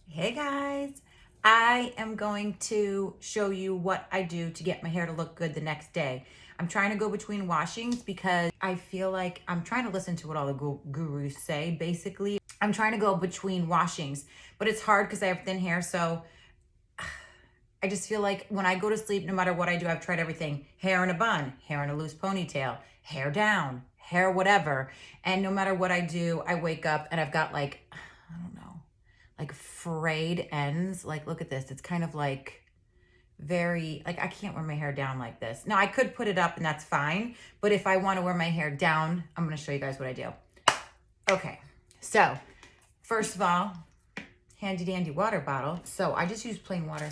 Hey guys, I am going to show you what I do to get my hair to look good the next day. I'm trying to go between washings because I feel like I'm trying to listen to what all the gurus say. Basically, I'm trying to go between washings, but it's hard because I have thin hair. So I just feel like when I go to sleep, no matter what I do, I've tried everything. Hair in a bun, hair in a loose ponytail, hair down, hair whatever. And no matter what I do, I wake up and I've got like, I don't know, like frayed ends. Like, look at this. It's kind of like very, like I can't wear my hair down like this. Now I could put it up and that's fine. But if I want to wear my hair down, I'm going to show you guys what I do. Okay. So first of all, handy dandy water bottle. So I just use plain water.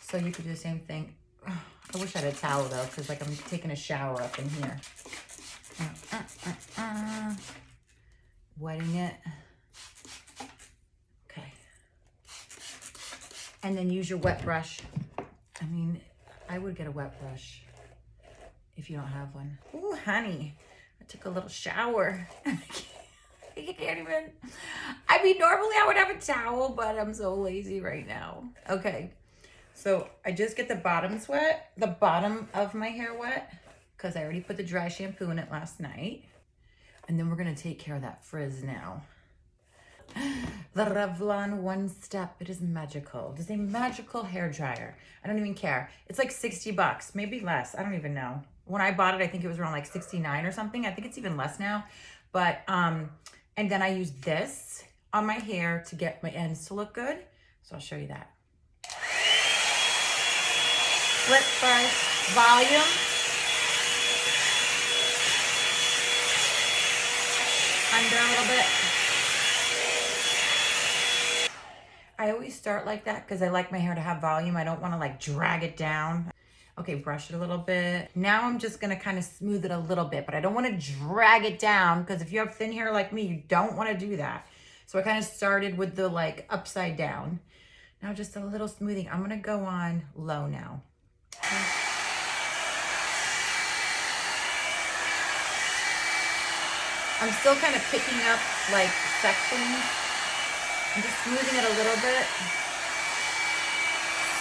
So you could do the same thing. I wish I had a towel though, because like I'm taking a shower up in here. Wetting it. Okay. And then use your wet brush. I mean, I would get a wet brush if you don't have one. Ooh, honey, I took a little shower. You can't even. I mean, normally I would have a towel, but I'm so lazy right now. Okay. So I just get the bottoms wet, the bottom of my hair wet, because I already put the dry shampoo in it last night. And then we're going to take care of that frizz now. The Revlon One-Step, it is magical. It is a magical hair dryer. I don't even care. It's like 60 bucks, maybe less. I don't even know. When I bought it, I think it was around like 69 or something. I think it's even less now. But, and then I use this on my hair to get my ends to look good. So I'll show you that. Split brush, volume. Under a little bit. I always start like that because I like my hair to have volume. I don't want to like drag it down. Okay, brush it a little bit. Now I'm just going to kind of smooth it a little bit, but I don't want to drag it down because if you have thin hair like me, you don't want to do that. So I kind of started with the like upside down. Now just a little smoothing. I'm going to go on low now. Okay. I'm still kind of picking up like sections. I'm just smoothing it a little bit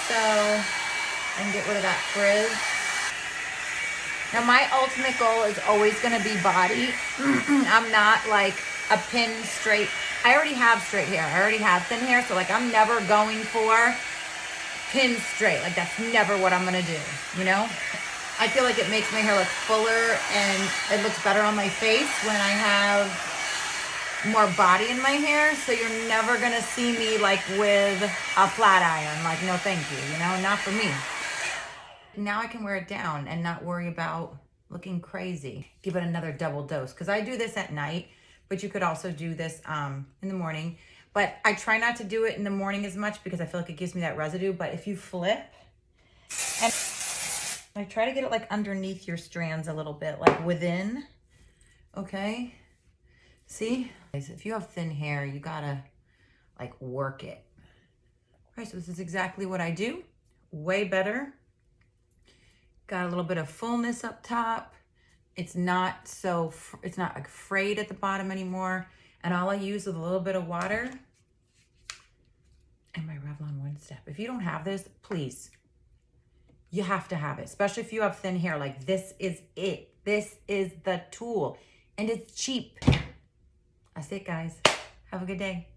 so I can get rid of that frizz. Now my ultimate goal is always going to be body. I'm not like a pin straight. I already have straight hair. I already have thin hair. So like I'm never going for pin straight. Like that's never what I'm going to do, you know? I feel like it makes my hair look fuller and it looks better on my face when I have more body in my hair. So you're never gonna see me like with a flat iron. Like, no thank you, you know, not for me. Now I can wear it down and not worry about looking crazy. Give it another double dose because I do this at night, but you could also do this in the morning. But I try not to do it in the morning as much because I feel like it gives me that residue. But if you flip and I try to get it like underneath your strands a little bit, like within, okay? See? If you have thin hair, you gotta like work it. All right, so this is exactly what I do. Way better. Got a little bit of fullness up top. It's not like frayed at the bottom anymore. And all I use is a little bit of water and my Revlon One-Step. If you don't have this, please. You have to have it, especially if you have thin hair. Like this is it. This is the tool and it's cheap. That's it, guys. Have a good day.